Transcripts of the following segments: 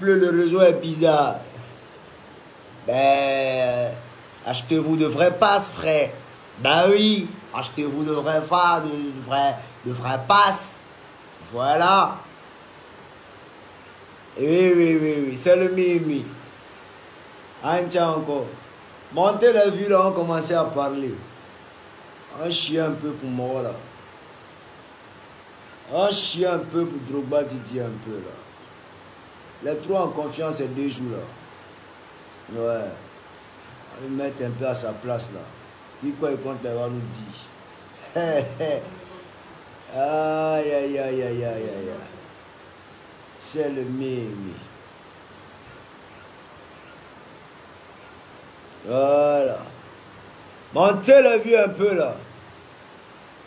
Le réseau est bizarre. Ben, achetez-vous de vrais passes, frère. Ben oui, achetez-vous de vrais vrais passes. Voilà. Oui, c'est le mimi. Encore. Montez la vue là, on commençait à parler. On chie un peu pour moi là. On chie un peu pour Drogba Didier un peu là. Les trois en confiance ces 2 jours là. Ouais. On va le mettre un peu à sa place là. Si quoi il compte, il va nous dire. Aïe. C'est le mimi. Voilà. Montez la vue un peu là.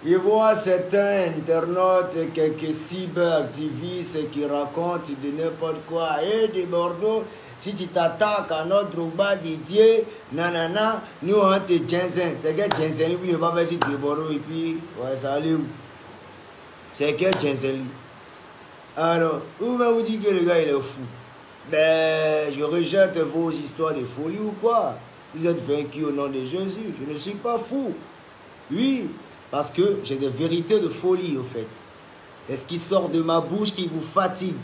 Il voit certains internautes, quelques cyberactivistes qui racontent de n'importe quoi. Et de Bordeaux, si tu t'attaques à notre Drogba Didier, nanana, nous on te Jensen. C'est quel Jensen? Oui, on va faire si de Bordeaux et puis, ouais, ça allait où? C'est quel Jensen? Alors, où va vous dire que le gars il est fou? Ben, je rejette vos histoires de folie ou quoi? Vous êtes vaincus au nom de Jésus. Je ne suis pas fou. Oui. Parce que j'ai des vérités de folie, au fait. Est-ce qui sort de ma bouche qui vous fatigue?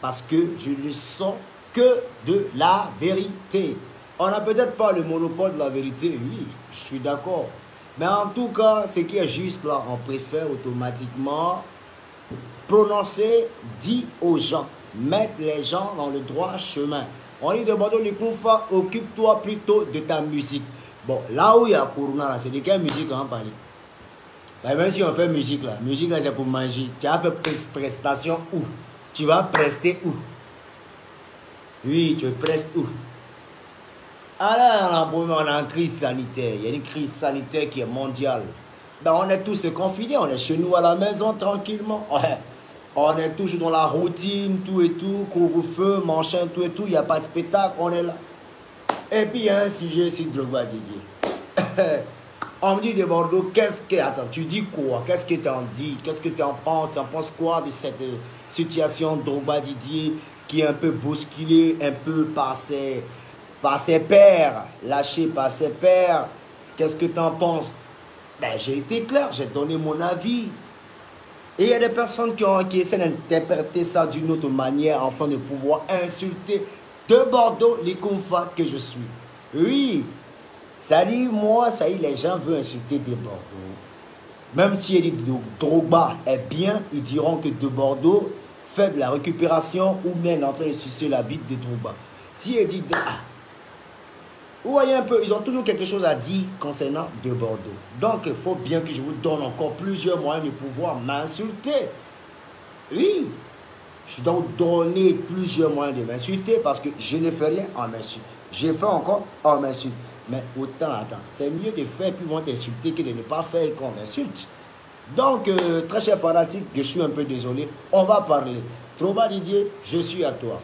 Parce que je ne sens que de la vérité. On n'a peut-être pas le monopole de la vérité, oui, je suis d'accord. Mais en tout cas, ce qui est juste là, on préfère automatiquement prononcer, dire aux gens, mettre les gens dans le droit chemin. On dit de Bordeaux, les Koumfa, occupe-toi plutôt de ta musique. Bon, là où il y a Corona, c'est de quelle musique on va parler? Ben, même si on fait musique là c'est pour manger. Tu as fait prestation où? Tu vas prester où? Oui, tu prestes où? Alors, on est en crise sanitaire. Il y a une crise sanitaire qui est mondiale. Ben, on est tous confinés, on est chez nous à la maison tranquillement. Ouais. On est toujours dans la routine, tout et tout, couvre-feu, machin, tout et tout. Il n'y a pas de spectacle, on est là. Et puis, il y a un sujet ici de Drogba Didier. On me dit de Bordeaux, qu'est-ce que... Attends, tu dis quoi? Qu'est-ce que tu en dis? Qu'est-ce que tu en penses? Tu en penses quoi de cette situation de Drogba Didier qui est un peu bousculée, un peu par ses pairs, lâché par ses pairs? Qu'est-ce que tu en penses? Ben, j'ai été clair, j'ai donné mon avis. Et il y a des personnes qui essaient d'interpréter ça d'une autre manière afin de pouvoir insulter de Bordeaux les Koumfa que je suis. Oui. Ça dit, moi, ça y est, les gens veulent insulter de Bordeaux. Même si il dit Drogba est bien, ils diront que de Bordeaux fait de la récupération ou même en train de sucer la bite de Drogba. Si il dit vous voyez un peu, ils ont toujours quelque chose à dire concernant de Bordeaux. Donc, il faut bien que je vous donne encore plusieurs moyens de pouvoir m'insulter. Oui, je dois vous donner plusieurs moyens de m'insulter parce que je ne fais rien en m'insulte. J'ai fait encore en m'insulte. Mais autant, attends, c'est mieux de faire puis vont t'insulter que de ne pas faire qu'on m'insulte. Donc, très cher fanatique, je suis un peu désolé. On va parler. Drogba Didier, je suis à toi.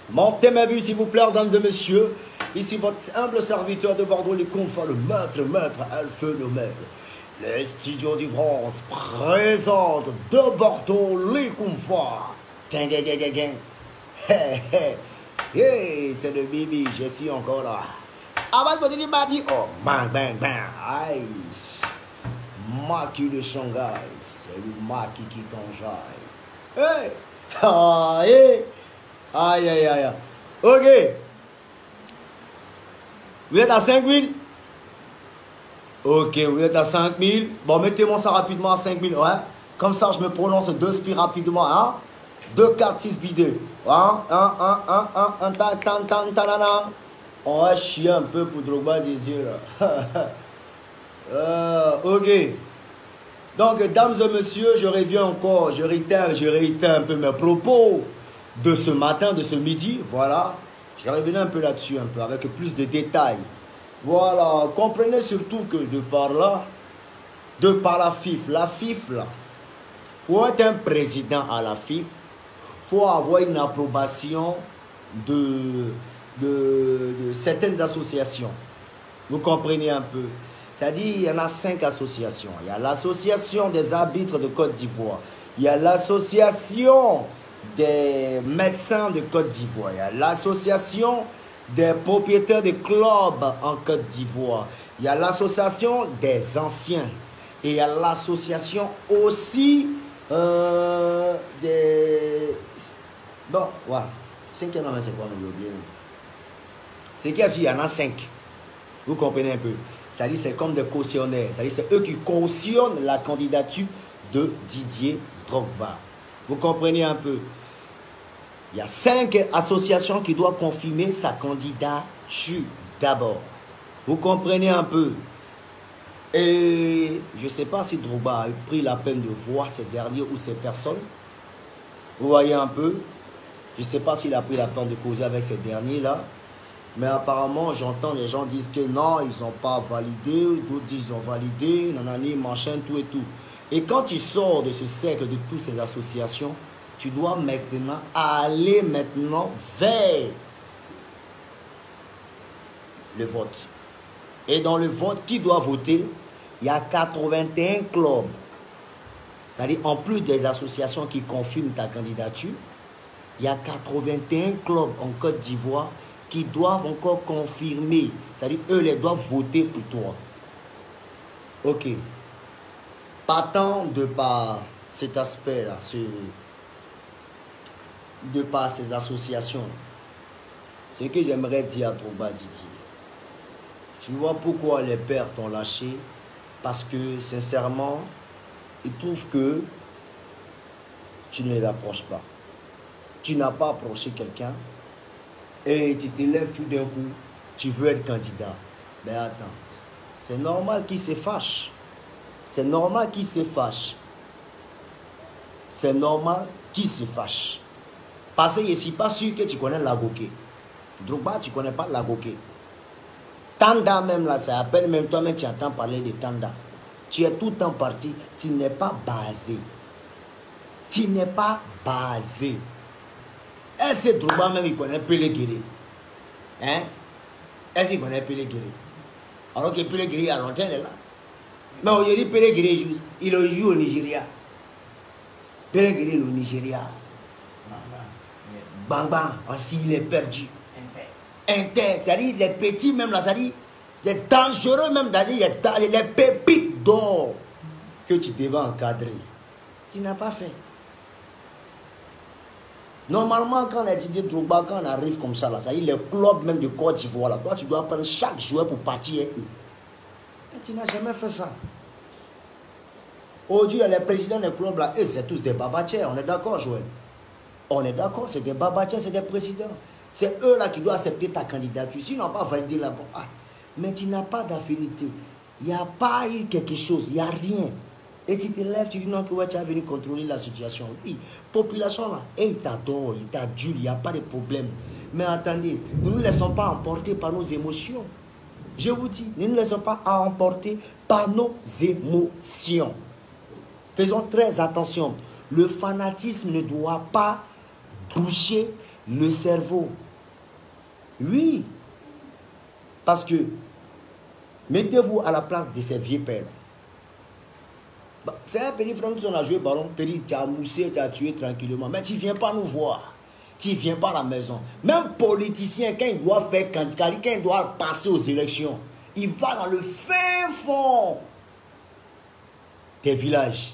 Montez ma vue, s'il vous plaît, mesdames et messieurs. Ici, votre humble serviteur de Bordeaux, les Koumfa, le maître Alpha l'Omègue. Les studios du bronze présentent de Bordeaux, les Koumfa. Hey, c'est le Bibi, je suis encore là. Avant de dire, oh, bang, bang, bang. Aïe. Maki de Shanghai, c'est le Maki qui t'enjaille. Hey. Ah, hey. Aïe. Ok. Vous êtes à 5000? Ok, vous êtes à 5000. Bon, mettez-moi ça rapidement à 5000, ouais. Comme ça, je me prononce deux spies rapidement, hein. 2 cartes 6 bidets. On va chier un peu pour Drogba Didier là. Ok. Donc, dames et messieurs, je reviens encore, je réitère un peu mes propos de ce matin, de ce midi. Voilà. Je reviens un peu là-dessus, un peu, avec plus de détails. Voilà. Comprenez surtout que de par là, de par la FIF là, pour être un président à la FIF, il faut avoir une approbation de certaines associations. Vous comprenez un peu? C'est-à-dire, il y en a 5 associations. Il y a l'association des arbitres de Côte d'Ivoire. Il y a l'association des médecins de Côte d'Ivoire. Il y a l'association des propriétaires de clubs en Côte d'Ivoire. Il y a l'association des anciens. Et il y a l'association aussi des... Bon, voilà. 5, c'est quoi, c'est qu'il y en a 5. Vous comprenez un peu? C'est-à-dire, c'est comme des cautionnaires. C'est-à-dire, c'est eux qui cautionnent la candidature de Didier Drogba. Vous comprenez un peu? Il y a 5 associations qui doivent confirmer sa candidature d'abord. Vous comprenez un peu? Et je ne sais pas si Drogba a pris la peine de voir ces derniers ou ces personnes. Vous voyez un peu? Je ne sais pas s'il a pris la peine de causer avec ces derniers-là. Mais apparemment, j'entends les gens disent que non, ils n'ont pas validé, d'autres disent qu'ils ont validé, nanani, machin, tout et tout. Et quand tu sors de ce cercle de toutes ces associations, tu dois maintenant aller vers le vote. Et dans le vote, qui doit voter? Il y a 81 clubs. C'est-à-dire, en plus des associations qui confirment ta candidature, il y a 81 clubs en Côte d'Ivoire qui doivent encore confirmer. C'est-à-dire, eux, les doivent voter pour toi. Ok. Partant de par cet aspect-là, de par ces associations, ce que j'aimerais dire à Drogba Didier, tu vois pourquoi les pères t'ont lâché? Parce que, sincèrement, ils trouvent que tu ne les approches pas. Tu n'as pas approché quelqu'un et tu te lèves tout d'un coup, tu veux être candidat. Mais attends, c'est normal qu'ils se fâchent. C'est normal qu'ils se fâchent. C'est normal qu'ils se fâchent. Parce que je ne suis pas sûr que tu connais Lagoké. Drogba, tu ne connais pas Lagoké. Tanda même là, c'est à peine même toi-même tu entends parler de Tanda. Tu es tout le temps parti, tu n'es pas basé. Tu n'es pas basé. Est-ce que Drogba même il connaît Pelé-Guéré? Hein? Est-ce qu'il connaît Pelé-Guéré? Alors que Pelé-Guéré à longtemps il est là. Mais aujourd'hui Pelé-Guéré il joue au Nigeria. Pelé-Guéré au Nigeria. Bang bang, aussi il est perdu. Inter, c'est-à-dire les petits même là, c'est-à-dire les dangereux même, c'est-à-dire les pépites d'or que tu devais encadrer. Tu n'as pas fait. Normalement, quand on a Didier Drogba, quand on arrive comme ça, là, c'est-à-dire les clubs même de Côte d'Ivoire, là, toi tu dois prendre chaque joueur pour partir avec eux. Mais tu n'as jamais fait ça. Aujourd'hui, les présidents des clubs là, eux, c'est tous des babatiers, on est d'accord, Joël? On est d'accord, c'est des babatiers, c'est des présidents. C'est eux là qui doivent accepter ta candidature. S'ils n'ont pas validé là-bas, ah, mais tu n'as pas d'affinité. Il n'y a pas eu quelque chose, il n'y a rien. Et tu te lèves, tu dis non, que ouais, tu as venu contrôler la situation. Oui, population là, et il t'adore, il t'adule, il n'y a pas de problème. Mais attendez, ne nous laissons pas emporter par nos émotions. Je vous dis, ne nous laissons pas emporter par nos émotions. Faisons très attention. Le fanatisme ne doit pas toucher le cerveau. Oui. Parce que, mettez-vous à la place de ces vieux pères. C'est un petit frère qui a joué ballon, petit, tu as moussé, tu as tué tranquillement. Mais tu ne viens pas nous voir. Tu ne viens pas à la maison. Même politicien, quand il doit faire candidat, quand il doit passer aux élections, il va dans le fin fond des villages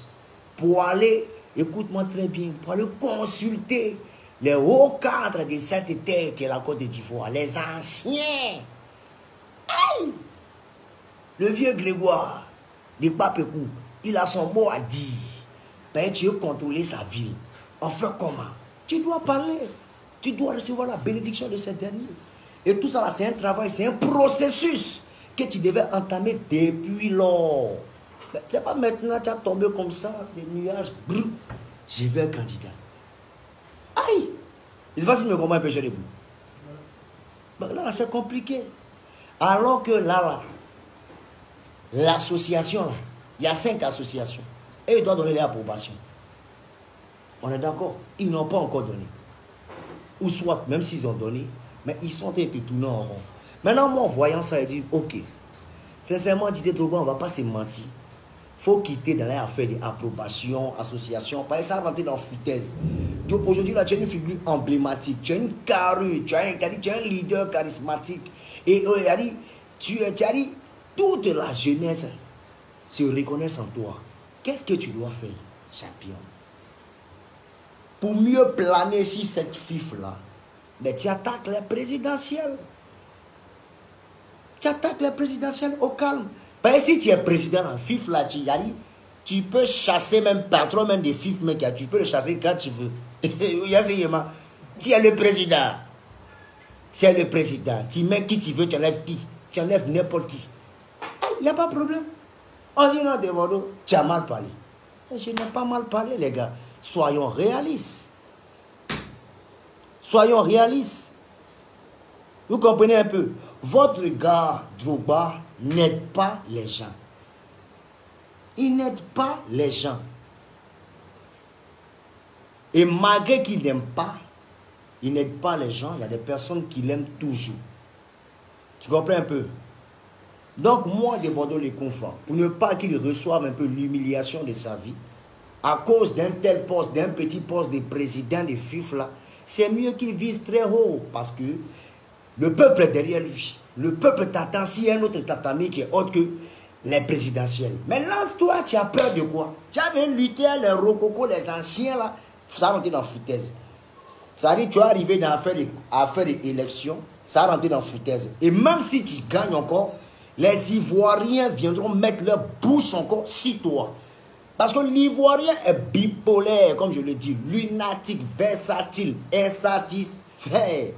pour aller, écoute-moi très bien, pour aller consulter les hauts cadres de cette terre qui est la Côte d'Ivoire, les anciens. Aïe! Le vieux Grégoire, le Papécou, il a son mot à dire. Ben, tu veux contrôler sa ville. On fait comment? Tu dois parler. Tu dois recevoir la bénédiction de ces derniers. Et tout ça, c'est un travail, c'est un processus que tu devais entamer depuis lors. Ce n'est pas maintenant tu as tombé comme ça, des nuages, brrr, j'y vais candidat. Aïe! Je ne sais pas si je me comprends un peu, debout. Là, c'est compliqué. Alors que là, l'association, il y a 5 associations. Et ils doivent donner l'approbation. On est d'accord? Ils n'ont pas encore donné. Ou soit, même s'ils ont donné, mais ils sont été tournés en rond. Maintenant, moi, en voyant ça, je dis, ok, sincèrement, Didier Drogba, on ne va pas se mentir. Il faut quitter dans l'affaire d'approbation, association, parce que ça rentre dans la foutaise. Aujourd'hui, là, tu es une figure emblématique, tu es une carrure, tu es un leader charismatique. Et tu as dit, toute la jeunesse se reconnaît en toi. Qu'est-ce que tu dois faire, champion? Pour mieux planer sur cette fif-là, mais tu attaques les présidentielles. Tu attaques les présidentielles au calme. Parce que si tu es président en FIF là, tu peux chasser même patron même des FIF, mais tu peux le chasser quand tu veux. Tu es le président. C'est le président. Tu mets qui tu veux, tu enlèves qui. Tu enlèves n'importe qui. Il n'y a pas de problème. On dit non, Demodo, tu as mal parlé. Je n'ai pas mal parlé, les gars. Soyons réalistes. Soyons réalistes. Vous comprenez un peu? Votre gars, Drogba, n'aide pas les gens. Il n'aide pas les gens. Et malgré qu'il n'aime pas, il n'aide pas les gens, il y a des personnes qui l'aiment toujours. Tu comprends un peu? Donc moi, je demande les confrères, pour ne pas qu'il reçoive un peu l'humiliation de sa vie, à cause d'un tel poste, d'un petit poste de président de FIF là, c'est mieux qu'il vise très haut, parce que le peuple est derrière lui. Le peuple t'attend si un autre tatami qui est autre que les présidentielles. Mais lance-toi, tu as peur de quoi? Tu as même lutté les rococos, les anciens là, ça rentre dans la foutaise. Ça dit, tu vas arriver dans l'affaire d'élection, ça rentre dans la foutaise. Et même si tu gagnes encore, les Ivoiriens viendront mettre leur bouche encore sur toi. Parce que l'Ivoirien est bipolaire, comme je le dis, lunatique, versatile, insatisfait.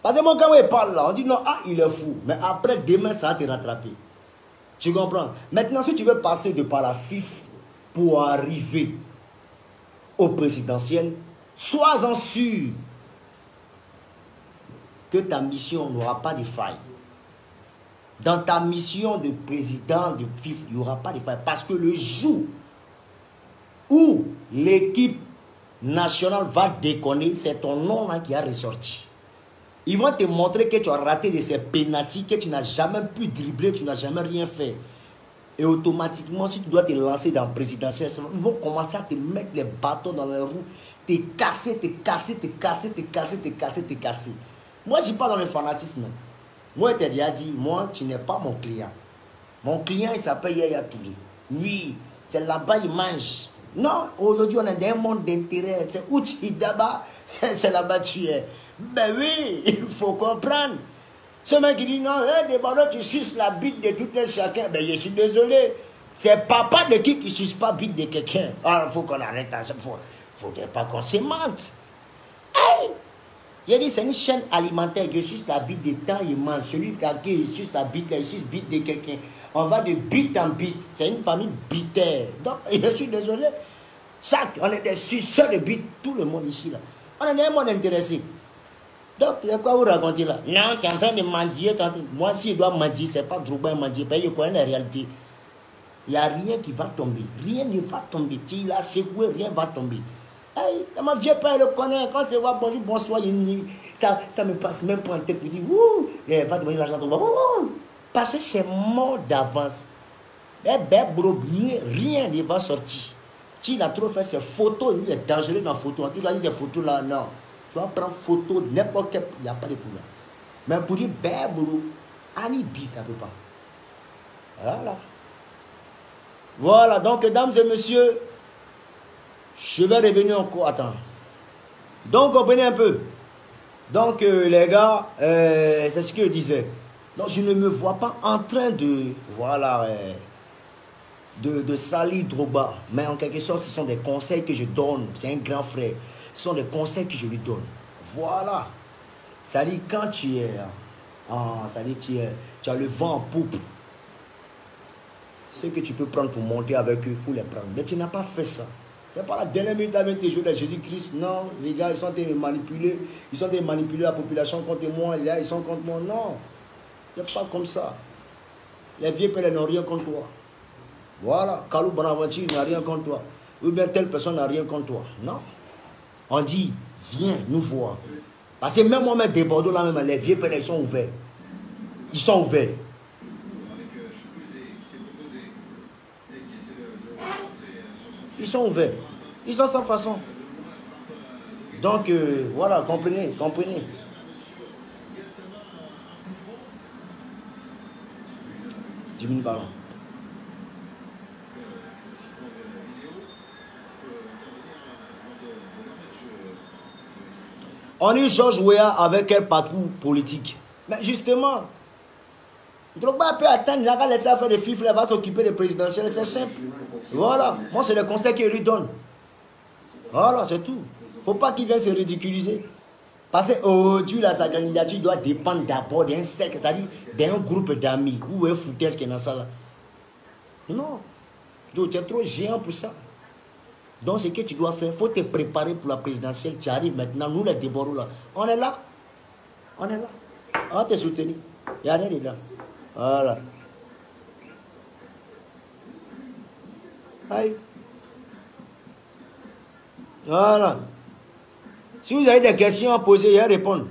Parce que moi, quand il parle là, on dit non, ah, il est fou. Mais après, demain, ça va te rattraper. Tu comprends? Maintenant, si tu veux passer de par la FIF pour arriver au présidentiel, sois-en sûr que ta mission n'aura pas de faille. Dans ta mission de président de FIF, il n'y aura pas de faille. Parce que le jour où l'équipe nationale va déconner, c'est ton nom là qui a ressorti. Ils vont te montrer que tu as raté de ces pénaltys, que tu n'as jamais pu dribbler, tu n'as jamais rien fait. Et automatiquement, si tu dois te lancer dans le présidentiel, ils vont commencer à te mettre les bâtons dans les roues, te casser, te casser, te casser, te casser, te casser, te casser. Moi, je ne suis pas dans le fanatisme. Moi, je t'ai déjà dit, moi, tu n'es pas mon client. Mon client, il s'appelle Yaya Touré. Oui, c'est là-bas, il mange. Non, aujourd'hui, on est dans un monde d'intérêt. C'est où tu es d'abord, c'est là-bas tu es. Ben oui, il faut comprendre. Ce mec qui dit non, hey, des ballons, tu suces la bite de tout un chacun. Ben je suis désolé. C'est papa de qui ne suce pas la bite de quelqu'un. Alors, il faut qu'on arrête. Il ne faudrait pas qu'on se mente. Hey! Il dit c'est une chaîne alimentaire. Je suce la bite de temps, il mange. Celui qui il suce la bite, il suce la bite de quelqu'un. On va de bite en bite. C'est une famille bitaire. Donc, je suis désolé. Ça, on est des suceurs de bite. Tout le monde ici, là. On est un monde intéressé. Donc, il y a quoi vous raconter là? Non, tu es en train de mendier. Moi, si je dois mendier, ce n'est pas Drogba mendier. Parce que je connais la réalité. Il n'y a rien qui va tomber. Rien ne va tomber. Il a secoué, rien ne va tomber. Hey, mon vieux père le connaît. Quand c'est voir bonjour, bonsoir, ça me passe même pour un tête. Il dit, ouh, va te donner l'argent. Parce que c'est mort d'avance. Eh ben, bro, rien ne va sortir. Si il a trop fait ses photos, il est dangereux dans la photo. Il a dit ces photos là, non. Tu vas prendre photo de n'importe quel, il n'y a pas de problème. Mais pour dire, ben, boulot, alibi, ça ne peut pas. Voilà. Voilà, donc, mesdames et messieurs, je vais revenir encore. Attends. Donc, comprenez un peu. Donc, les gars, c'est ce que je disais. Donc, je ne me vois pas en train de, voilà, de salir Drogba. Mais en quelque sorte, ce sont des conseils que je donne. C'est un grand frère. Ce sont des conseils que je lui donne. Voilà. Ça dit, quand tu es... ça dit, tu as le vent en poupe. Ce que tu peux prendre pour monter avec eux, il faut les prendre. Mais tu n'as pas fait ça. C'est pas la dernière minute avec tes jours de Jésus-Christ. Non, les gars, ils sont en train de manipuler. Ils sont en train de manipuler la population contre moi. Là, ils sont contre moi. Non. C'est pas comme ça. Les vieux pères n'ont rien contre toi. Voilà. Kalou Bonaventure n'a rien contre toi. Ou bien telle personne n'a rien contre toi. Non. On dit, viens nous voir. Parce que même moi-même, des Bordeaux, là même, les vieux pères, ils sont ouverts. Ils sont ouverts. Ils sont ouverts. Ils sont sans façon. Donc, voilà, comprenez, comprenez. Diminue ballon. On dit Georges Weah avec un parcours politique. Mais justement, Drogba peut attendre, il n'a qu'à laisser faire des fifs, il va s'occuper des présidentielles, c'est simple. Voilà, moi c'est le conseil qu'il lui donne. Voilà, c'est tout. Il ne faut pas qu'il vienne se ridiculiser. Parce qu'aujourd'hui, sa candidature doit dépendre d'abord d'un cercle, c'est-à-dire d'un groupe d'amis, ou un foutaise qui est dans ça là. Non, tu es trop géant pour ça. Donc, ce que tu dois faire, il faut te préparer pour la présidentielle. Tu arrives maintenant, nous les débords là. On est là. On est là. On va te soutenir. Il n'y a rien dedans. Voilà. Aïe. Voilà. Si vous avez des questions à poser, il y a à répondre.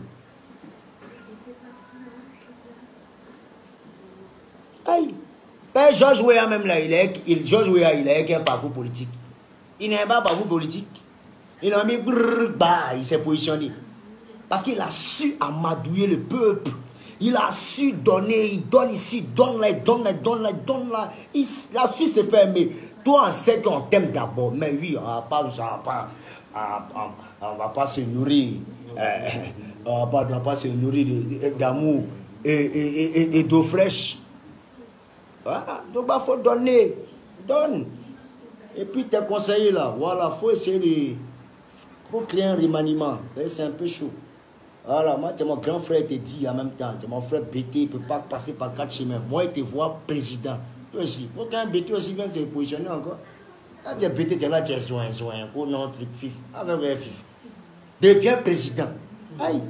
Aïe. Ben, Georges Weah même là, Georges Weah, il a un parcours politique. Il n'a pas un parcours politique. Il a mis bah, il s'est positionné. Parce qu'il a su amadouer le peuple. Il a su donner, il donne ici, donne là, donne là, donne là, donne là. Il a su se faire aimer. Toi, on sait qu'on t'aime d'abord. Mais oui, on ne va pas se nourrir. On ne va pas se nourrir d'amour et d'eau fraîche. Voilà. Donc, il faut donner. Donne. Et puis, tes conseillers là, voilà, il faut essayer de... Il faut créer un remaniement. C'est un peu chaud. Voilà, moi, mon grand frère te dit en même temps, mon frère BT, il ne peut pas passer par 4 chemins. Moi, il te voit président. Toi aussi. Il faut qu'un BT aussi vienne se positionner encore. Quand tu es BT, tu es là, tu es soin, oh non, truc fif. Avec fif. Deviens président. Aïe.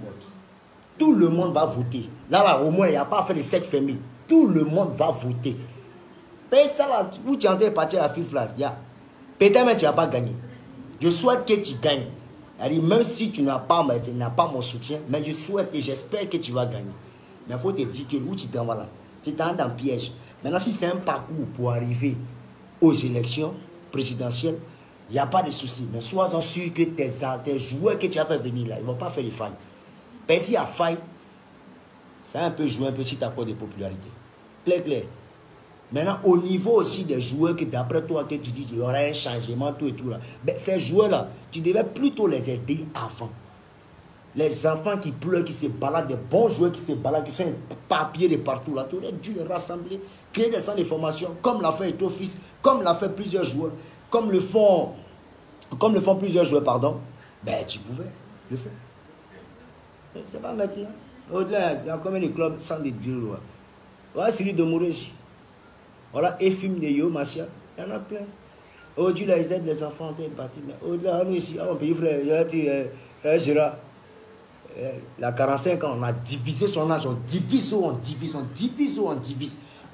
Tout le monde va voter. Là, au moins, il n'y a pas à faire de sec famille. Tout le monde va voter. Mais ça, là, où tu es en train de partir à fif, là, peut-être même tu n'as pas gagné. Je souhaite que tu gagnes. Même si tu n'as pas mon soutien, mais je souhaite et j'espère que tu vas gagner. Mais il faut te dire que où tu t'en vas là, tu t'en vas dans le piège. Maintenant, si c'est un parcours pour arriver aux élections présidentielles, il n'y a pas de souci. Mais sois-en sûr que tes joueurs que tu as fait venir là, ils ne vont pas faire des failles. Mais s'il y a faille, ça a un peu joué un peu si tu as pas de popularité. Clair, clair. Maintenant, au niveau aussi des joueurs que d'après toi, que tu dis qu'il y aura un changement, tout et tout là. Ben, ces joueurs-là, tu devais plutôt les aider avant. Les enfants qui pleurent, qui se baladent, des bons joueurs qui se baladent, qui sont papiers de partout là, tu aurais dû les rassembler, créer des centres de formation, comme l'a fait Etofis, comme l'a fait plusieurs joueurs, comme le font plusieurs joueurs, pardon. Ben, tu pouvais le faire. C'est pas maintenant. Au-delà, il y a combien de clubs sans des dieux là. Voilà, celui de Mouréchi. Voilà, et film de Yo Martial, il y en a plein. Aujourd'hui, là, ils aident les enfants à partir. Au-delà, nous ici, on peut frère, il y a dit, Gérard, la 45 ans, on a divisé son âge, on divise.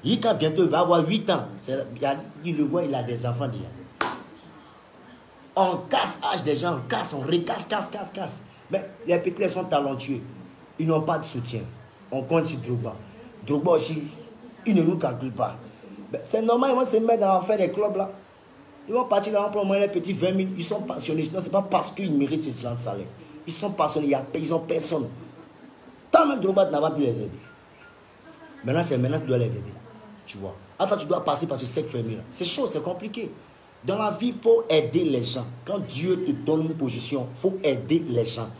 Il quand bientôt, il va avoir 8 ans. Il le voit, il a des enfants déjà. On casse l'âge des gens, on recasse, casse. Mais les petits sont talentueux. Ils n'ont pas de soutien. On compte sur Drogba. Drogba aussi, il ne nous calcule pas. C'est normal, ils vont se mettre à faire des clubs là. Ils vont partir là, on prend au moins les petits 20 000. Ils sont passionnés. Sinon, ce n'est pas parce qu'ils méritent ces gens de salaire. Ils sont passionnés, ils n'ont personne. Tant que Drogba n'a pas pu les aider. Maintenant, c'est maintenant que tu dois les aider. Tu vois. Attends, tu dois passer par ce sec fermé là. C'est chaud, c'est compliqué. Dans la vie, il faut aider les gens. Quand Dieu te donne une position, il faut aider les gens.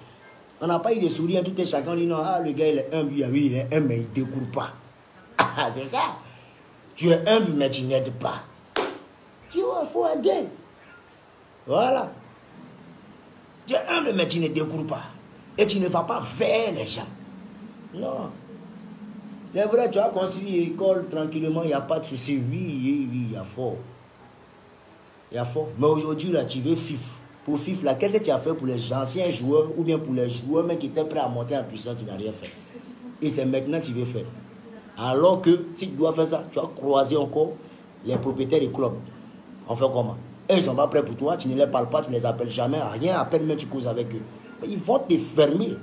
On n'a pas eu de sourire, tout et chacun dit non, le gars il est humble, oui, il est humble, mais il ne découle pas. C'est ça. Tu es humble, mais tu n'aides pas. il faut aider. Voilà. Tu es humble, mais tu ne découvres pas. Et tu ne vas pas vers les gens. Non. C'est vrai, tu as construit une école tranquillement, il n'y a pas de souci. Oui, il y a fort. Il y a fort. Mais aujourd'hui, là, tu veux FIF. Pour FIF, là, qu'est-ce que tu as fait pour les anciens joueurs ou bien pour les joueurs mais qui étaient prêts à monter en puissance, qui n'ont rien fait. Et c'est maintenant que tu veux faire. Alors que, si tu dois faire ça, tu as croisé encore les propriétaires des clubs. On fait comment? Eux, ils sont pas prêts pour toi, tu ne les parles pas, tu ne les appelles jamais, rien, à peine même tu causes avec eux. Mais ils vont te fermer.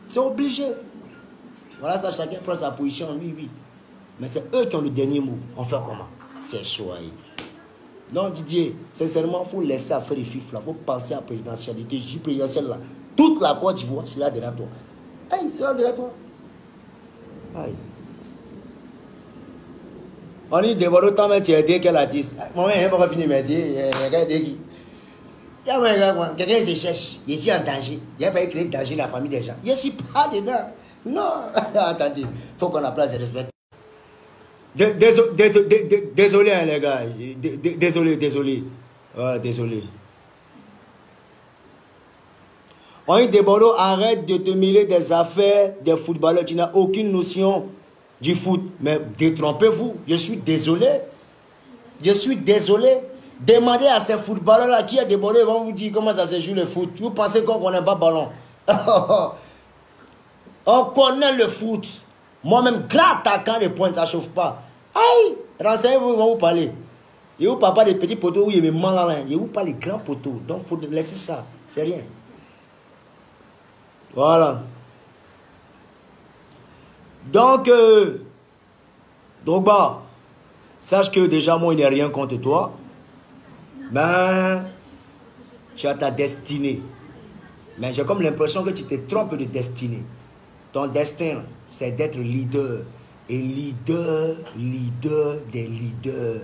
C'est obligé. Voilà ça, chacun prend sa position, oui. Mais c'est eux qui ont le dernier mot. On fait comment? C'est choisi. Donc Didier, sincèrement, il faut laisser faire les fifs là. Il faut penser à la présidentialité. Je dis présidentielle là. Toute la Côte d'Ivoire, c'est là derrière toi. Hey, c'est là derrière toi. Aïe. On dit d'abord autant mais tu as dit qu'elle a dit. Moi, je ne vais pas finir de m'aider. Quelqu'un se cherche. Je suis en danger. Il n'y a pas créé de danger dans la famille des gens. Je ne suis pas dedans. Non. Attendez. Il faut qu'on apprenne à se respecter. Désolé, hein, les gars. Désolé. Désolé. On dit de Bordeaux, arrête de te mêler des affaires des footballeurs. Tu n'as aucune notion du foot. Mais détrompez-vous. Je suis désolé. Demandez à ces footballeurs-là qui est de Bordeaux, ils vont vous dire comment ça se joue le foot. Vous pensez qu'on ne connaît pas ballon? On connaît le foot. Moi-même, grand attaquant de pointe, ça ne chauffe pas. Aïe! Renseignez-vous, ils vont vous parler. Et vous ne parlez pas des petits poteaux où il y a mes mains là. Et vous parlez des grands poteaux. Donc, il faut laisser ça. C'est rien. Voilà. Donc, Drogba, sache que déjà, moi, il n'y a rien contre toi. Mais, tu as ta destinée. Mais j'ai comme l'impression que tu te trompes de destinée. Ton destin, c'est d'être leader. Et leader des leaders.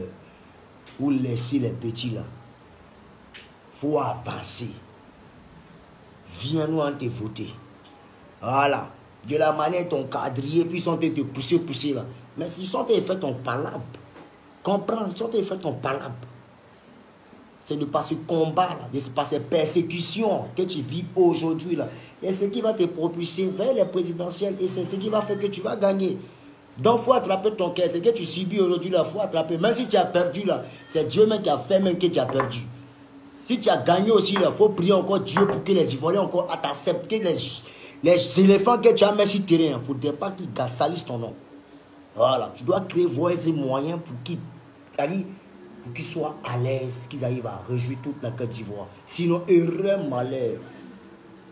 Vous laissez les petits là. Il faut avancer. Viens-nous en te voter. Voilà. De la manière ton quadrillé, puis ils sont te pousser là. Mais s'ils sont te fait ton palabre. Comprends, ils sont te fait ton palabre. C'est de par ce combat là, de par ces persécutions que tu vis aujourd'hui là. Et ce qui va te propulser vers les présidentielles. Et c'est ce qui va faire que tu vas gagner. Donc, il faut attraper ton cœur. Ce que tu subis aujourd'hui, il faut attraper. Même si tu as perdu, là, c'est Dieu même qui a fait même que tu as perdu. Si tu as gagné aussi, il faut prier encore Dieu pour que les Ivoiriens encore t'acceptent. Que les éléphants que tu as mis sur le terrain, il ne faudrait pas qu'ils salissent ton nom. Voilà. Tu dois créer voies et moyens pour qu'ils soient à l'aise, qu'ils arrivent à réjouir toute la Côte d'Ivoire. Sinon, heureux malheur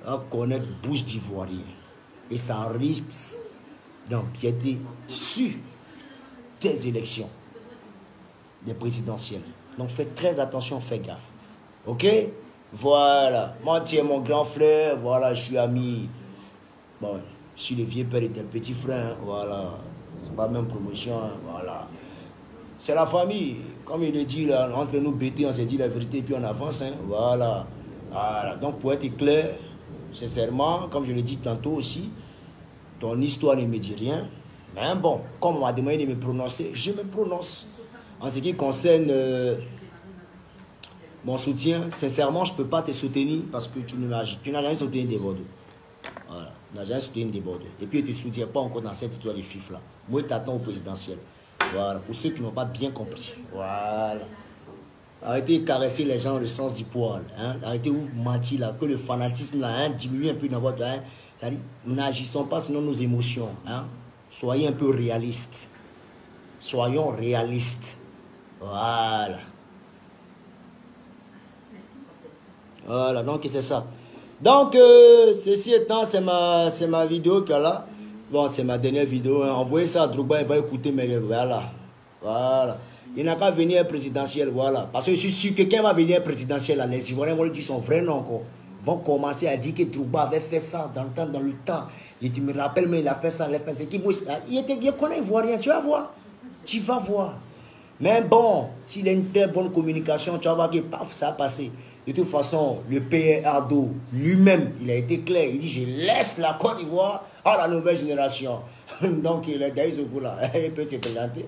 à connaître bouche d'Ivoirien. Et ça risque d'empiéter sur tes élections, des présidentielles. Donc faites très attention, faites gaffe. Ok? Voilà. Moi, tu es mon grand frère. Voilà, je suis ami. Bon, je suis le vieux père et tes petits frères. Hein, voilà. C'est pas la même promotion. Hein, voilà. C'est la famille. Comme il le dit, là, entre nous bêtés, on s'est dit la vérité et puis on avance. Hein, voilà. Voilà. Donc pour être clair, sincèrement, comme je le dis tantôt aussi, ton histoire ne me dit rien. Mais bon, comme on m'a demandé de me prononcer, je me prononce. En ce qui concerne mon soutien, sincèrement, je ne peux pas te soutenir parce que tu n'as jamais soutenu des Bordeaux. Voilà, tu n'as jamais soutenu des Bordeaux. Et puis, tu ne te soutiens pas encore dans cette histoire de FIF-là. Moi, je t'attends au présidentiel. Voilà, pour ceux qui n'ont pas bien compris. Voilà. Arrêtez de caresser les gens dans le sens du poil. Hein? Arrêtez de vous mentir là, que le fanatisme là, hein, diminue un peu dans votre... Hein? C'est-à-dire, nous n'agissons pas selon nos émotions. Hein? Soyez un peu réalistes. Soyons réalistes. Voilà. Voilà, donc c'est ça. Donc, ceci étant, c'est ma vidéo qu'il y a là. Bon, c'est ma dernière vidéo. Hein. Envoyez ça à Drogba, il va écouter mes... Voilà. Voilà. Il n'a qu'à venir présidentiel, voilà. Parce que je suis sûr que quand il va venir présidentiel, là, les Ivoiriens vont lui dire son vrai nom encore. Vont commencer à dire que Drogba avait fait ça dans le temps. Et tu me rappelles, mais il a fait ça, il a fait ça. Il connaît Ivoirien, tu vas voir. Tu vas voir. Mais bon, s'il a une telle bonne communication, tu vas voir que paf, ça a passé. De toute façon, le PRDO lui-même, il a été clair. Il dit, je laisse la Côte d'Ivoire à la nouvelle génération. Donc, il est d'ailleurs ce coup-là. Il peut se présenter.